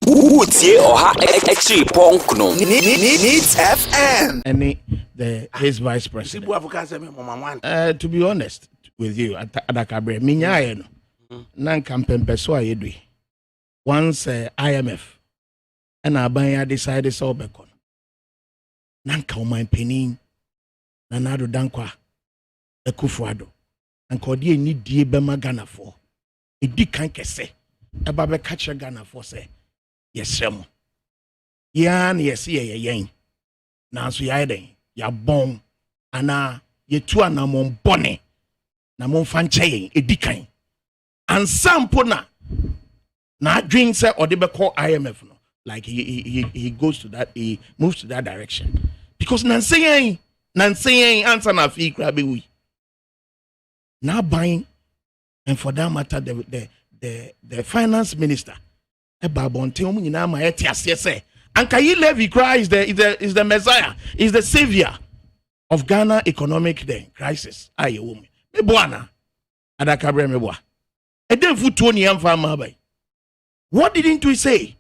Utie oha echi ponkno. Needs FM. Any his vice president. To be honest with you, Adakabre, Minyaye no. Nan kampempe so ayedwe. Once IMF and Abanya decided so bekon. Nan ka oman penin na nado dankwa Akufo-Addo. And kodie ni die bema Ghana for. Edi kan kese. Eba be catch Ghana for say. Yes, Remo. Yan yes ye. Nanso ya den. Ya bon. Ana ye tu ana mon bone. Na mon fanche edi kan. And sample na dream say or they be call IMF no. Like he goes to that, he moves to that direction. Because Nancy answer na fi krabe we. Now buying, and for that matter, the finance minister, Ankayi Levy Christ is the Messiah, is the savior of Ghana economic crisis. Aye, woman. Me buana, adakabre me bua. Eden futoni amfa bay. What didn't we say?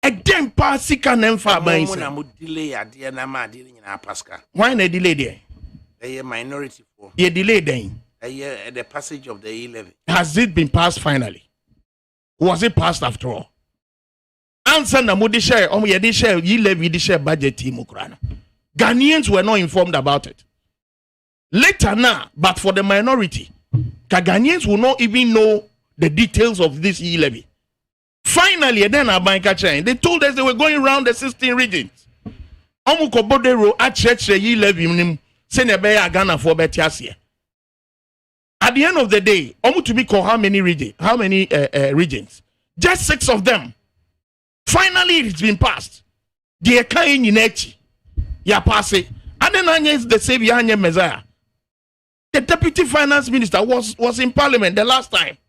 Eden pa sika nemfa bay. Delay ade na ma ade nyina paska. Why na delay there? A minority for. Ye delay then. The passage of the E-levy. Has it been passed finally? Was it passed after all? Answer na mudi share, ye share E-levy di share budget team ukrano. Ghanaians were not informed about it. Later now, but for the minority, Ghanaians will not even know the details of this E-levy. Finally, then they told us they were going around the 16 regions. Omukobodero at church E-levy senebe Ghana for betiasie. At the end of the day, to be called how many regions? Just 6 of them. Finally, it's been passed. The Ekain Yinechi. Ya pass it. And then Anya the savior Anya Messiah. The deputy finance minister was in parliament the last time.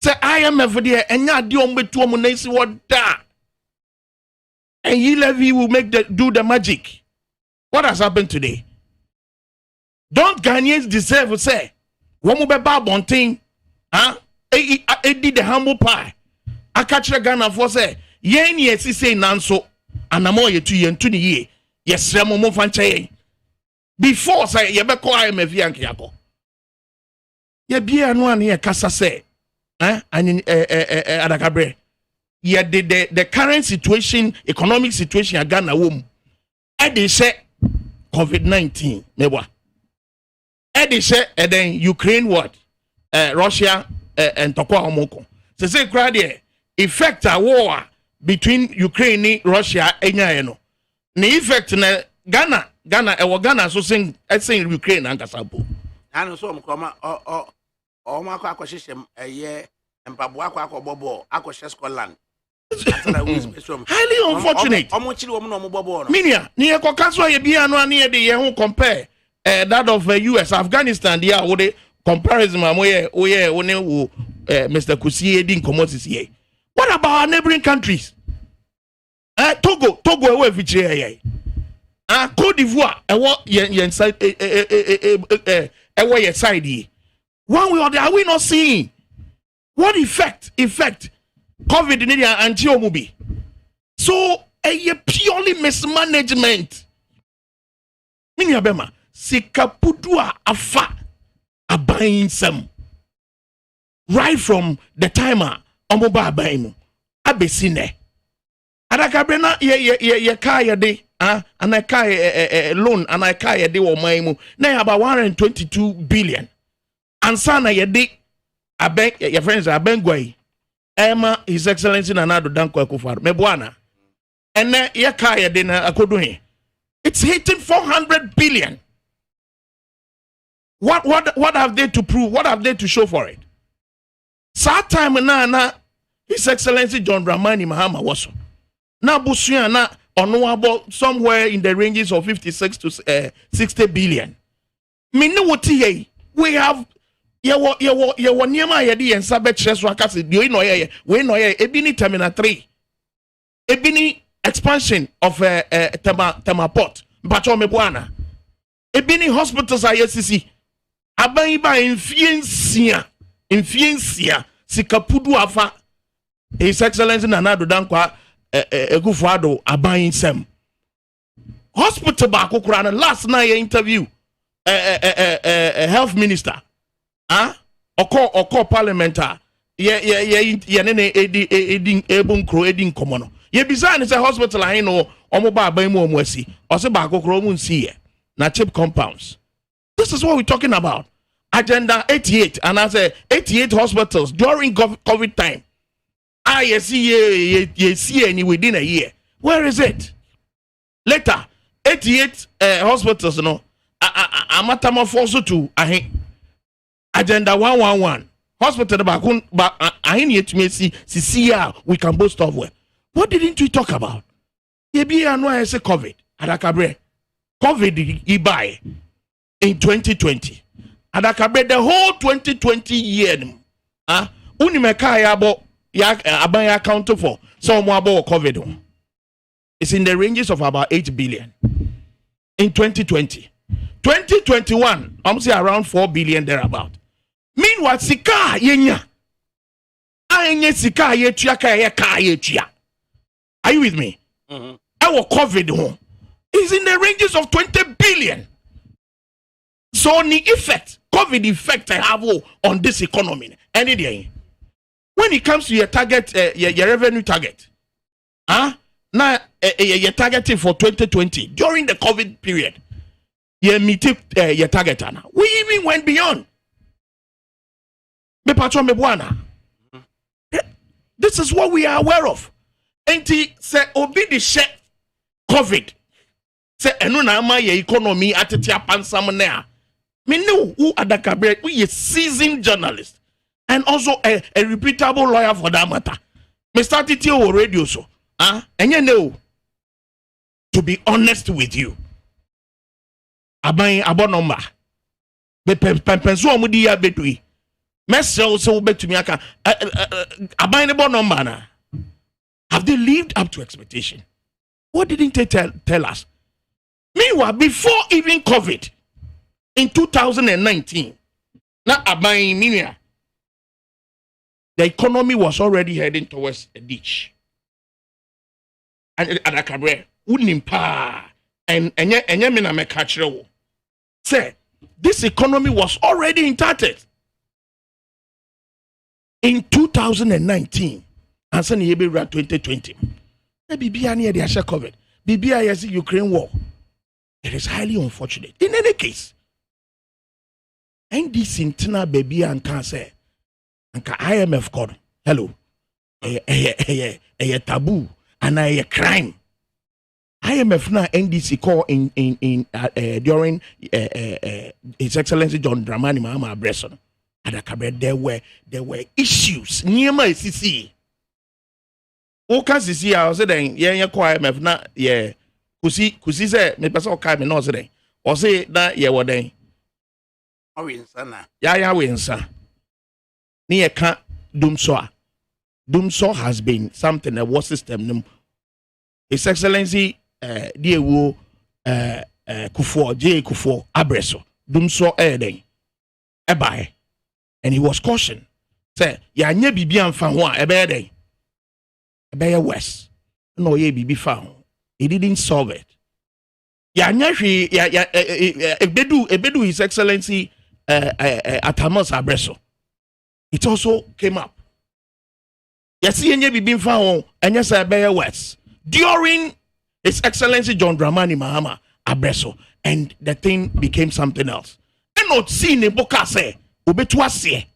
Say IMF there and ya diombe to munesi what da. And E-levy will do the magic. What has happened today? Don't Ghanaians deserve to say? One more bonting, did the humble pie. I catch the Ghana for say, yen yes, he say nanso, and I'm all ye 2 years, 20 years. Yes, Remo Fanche. Before say, ye be call IMF Yankee Yako. Ye be an one here, Cassa say, and Adakabre. Ye the current situation, economic situation at Ghana womb. I they say COVID-19, mewa. They say, and then Ukraine what? Russia and Tokwa Omoko. So say, crowd effect a war between Ukraine and Russia and Yano. The effect na Ghana, so saying Ukraine and Kasapo. I know some comma or my acquisition a year and Pabuaka Bobo, Aquasesco land. Highly unfortunate. Minia, near Kokaswa, ye be no near the year who compare. That of US, Afghanistan, yeah, what the comparison, Mr. Kusi didn't come here. What about our neighboring countries? Togo, away with Cote d'Ivoire, what your side here. One way or the other, are we not seeing what effect COVID in India and Geomobi? So, a purely mismanagement. Minya Bema. Sikapudua afa abayin sem right from the timer omoba abayin abesine adakabre na ye kaya de and I kaya loan and I kaya de wo man mu na about 122 billion and sana ye de aben your friends abengwai Emma His Excellency Nanado Danko Akufo-Addo mebwana and ye kaya de na akodu he it's hitting 400 billion. What have they to prove? What have they to show for it? Sad time na His Excellency John Dramani Mahama was na busuya na about somewhere in the ranges of 56 to 60 billion. Minuti we have yewo niema yedi yensa be cheswa kasi dio no ye we no ye ebini terminal 3 ebini expansion of Tema port mpacho mebwana ebini hospitals ayesisi Abaiba infiensia sikapudu afa His Excellency Nanado Dankwa Akufo-Addo aban sem hospital ba kokura na last night interview health minister oko parliamentar ye ne edin ebun kro edin komono ye bizarre ne say hospital ahin no omo ba aban mu omo asi o se ba kokoro mu nsi ye na cheap compounds. This is what we're talking about. Agenda 88, and I say 88 hospitals during COVID time. You see any within a year. Where is it? Later, 88 hospitals, amatama force to agenda 111 hospital we can boast of. What didn't we talk about? COVID. COVID ibai in 2020. Adakabe the whole 2020 year. Unimeka aban account for some about COVID. It's in the ranges of about 8 billion in 2020. 2021, I'm saying around 4 billion thereabout. Meanwhile, sika yenya. Ayenye sika yetua ka yetua. Are you with me? Our COVID is in the ranges of 20 billion. So the effect, COVID effect I have on this economy. Any day. When it comes to your target, your revenue target, now you're targeting for 2020 during the COVID period. You meet your target now. We even went beyond. This is what we are aware of. And say obi the share COVID. Say enu na ama your economy atitia pansam na. Me know who Adakabre, we a seasoned journalist and also a reputable lawyer for that matter. Me started to radio so. And you know, to be honest with you, abo number. Be penso amudi ya betui. Messel so bet to me aka aban abo number na. Have they lived up to expectation? What didn't they tell us? Meanwhile, before even COVID, in 2019, now the economy was already heading towards a ditch. And Adakabre, unimpa, and yamina me kachiro. Say, this economy was already started in 2019, and suddenly 2020. Bibia near the Asha COVID. Bibia yes Ukraine war. It is highly unfortunate. In any case, and this internal baby and cancer, and IMF called hello, a taboo and a crime. IMF now NDC call in during His Excellency John Dramani Mahama Bresson. And there were issues. Niyama CC. Oka CC I was saying yeah call IMF na yeah kusi say me person oka me no say o say na yeah what then. Ya winsa. Ni eka Dumso has been something a war system. His Excellency Diewu Kufo-Addo Dumso Eden Ebai, and he was cautioned. Say ya nye bibi amfa ho a ebe west. No ye bibi fa. He didn't solve it. Ya nye hwe ya ebedu His Excellency Atamos Abreso. It also came up. Yes, yenye bibi mfa ho enye say ebe west. During His Excellency John Dramani Mahama Abreso, and the thing became something else. And not seeing a book say, Obetu ase.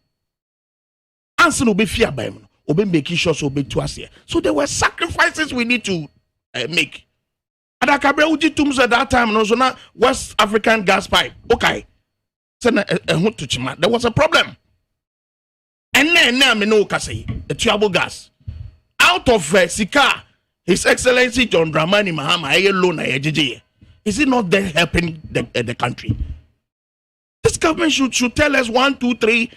Answer obe fear by him, obe making sure so obetu ase. So there were sacrifices we need to make. Adakabre uji tums at that time, no so na West African gas pipe. Okay. So there was a problem. And then me no say the trouble gas. Out of Sika. His Excellency John Dramani Mahama is it not there helping the country? This government should tell us 1, 2, 3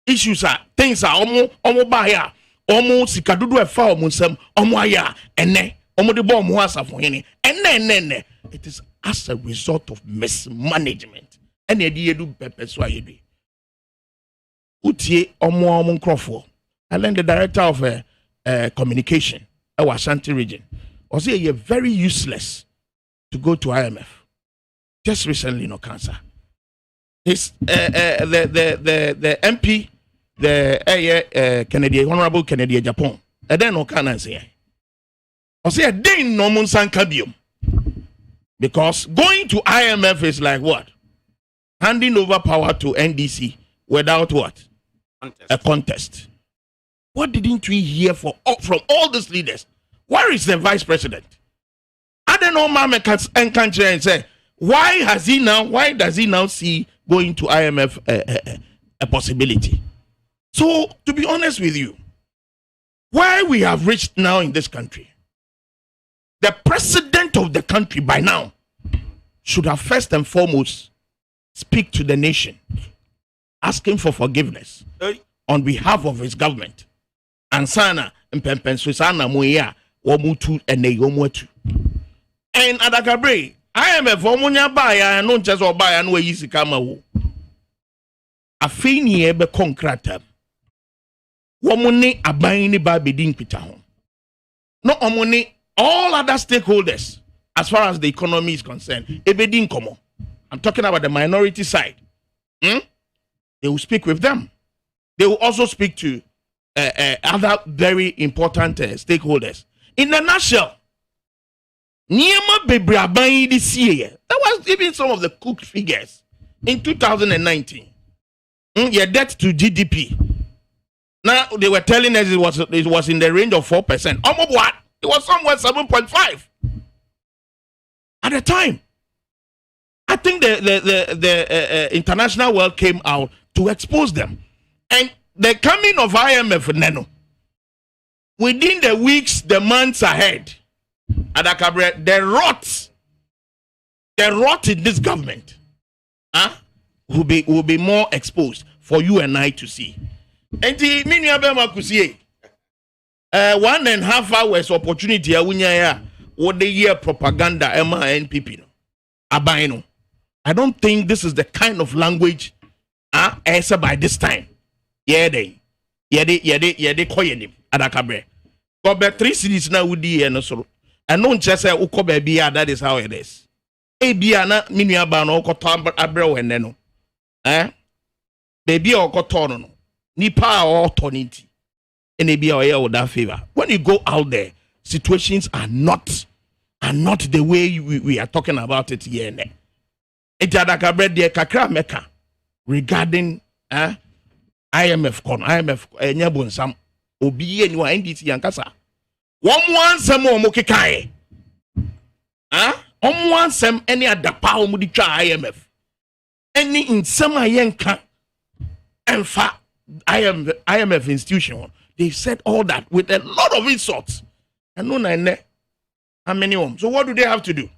issues are things are omo baya omo sikadudu efa omo nsem omo aya ene omo de bo omo asa for hene ene it is as a result of mismanagement ene de yedu pepe so ayedu utie omo nkrofo and then the director of communication our Ashanti region. Or say you're very useless to go to IMF. Just recently, no cancer. His the MP, the Kennedy, Honorable Kennedy Japan. And then no can say. Or say a day no munsan kabium. Because going to IMF is like what? Handing over power to NDC without what? A contest. What didn't we hear from all these leaders? Where is the vice president? I don't know, Mama and country and say, why does he now see going to IMF a possibility? So, to be honest with you, where we have reached now in this country, the president of the country by now should have first and foremost speak to the nation, asking for forgiveness on behalf of his government. And sana mpempensusana moya womutu ene yomuatu. And adakabre, IMF omunya baya no just obaya no yisi kama wo. Afini ebe konkrata. Womuni abayini ba bedin pita ho. No omuni all other stakeholders as far as the economy is concerned. Ebedin komo. I'm talking about the minority side. They will speak with them. They will also speak to other very important stakeholders. In a nutshell, Niema Bebrabayi this year, that was even some of the cooked figures in 2019. Your debt to GDP. Now they were telling us it was in the range of 4%. Almost what? It was somewhere 7.5 at the time. I think the international world came out to expose them. And the coming of IMF, Neno, within the weeks, the months ahead, Adakabre, the rot in this government will be more exposed for you and I to see. And the mini abema kusie 1.5 hours opportunity what the year propaganda NPP no abaino. I don't think this is the kind of language answer by this time. Yede koyenim adakabre. But 3 cities now would be no so. And no just say ukobe bia, that is how it is. E bia na minua ba no okoto abre wenne no. Baby okoto no. Nipa or toniti. And e bia oye with that favor. When you go out there, situations are not the way we are talking about it here. Adakabre de kakra meka regarding IMF nyabon sam obi eni wa NDC yankasa wansem o mokekae wansem eni adapa o mudi twa IMF eni nsem ayenka enfa IMF institution. They said all that with a lot of insults and no na how many homes. So what do they have to do?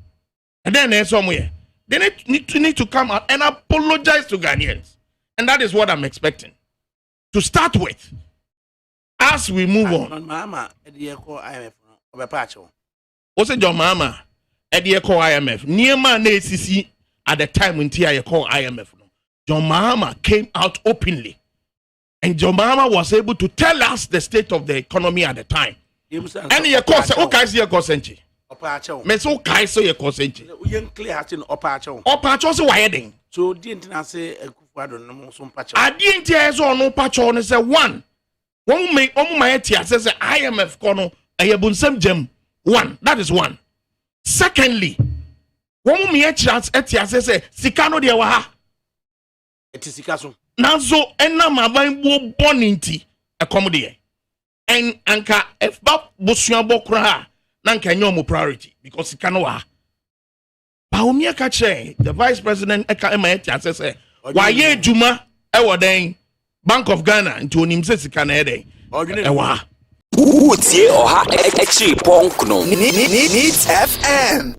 And then somewhere they need to come out and apologize to Ghanaians, and that is what I'm expecting to start with. As we move on, Mama, IMF, what's it, John Mama? Eddie call IMF. Niema na ACC at the time when Tia call IMF. John Mahama came out openly, and John Mahama was able to tell us the state of the economy at the time. And he called, okay, see a consensus. Me so kai so ye consent. We clear hatin opacho. Opacho so why so didn't I say Akufo-Addo no so pacho. I didn't hear so no pacho ne say one me my tia say IMF kono ayabunsam jam. One, that is one. Secondly, one me chance etia say sika no de wa ha. Eti sika so. Nanso enna maban bo boninti accommodate. And anka if ba bosuabo kra nanka nyomo priority because he cannot. Paumia kache the vice president eka emaeti say why ye juma e den Bank of Ghana into onimse sika na eden ewa Utie oha extra ponk no Needs FM.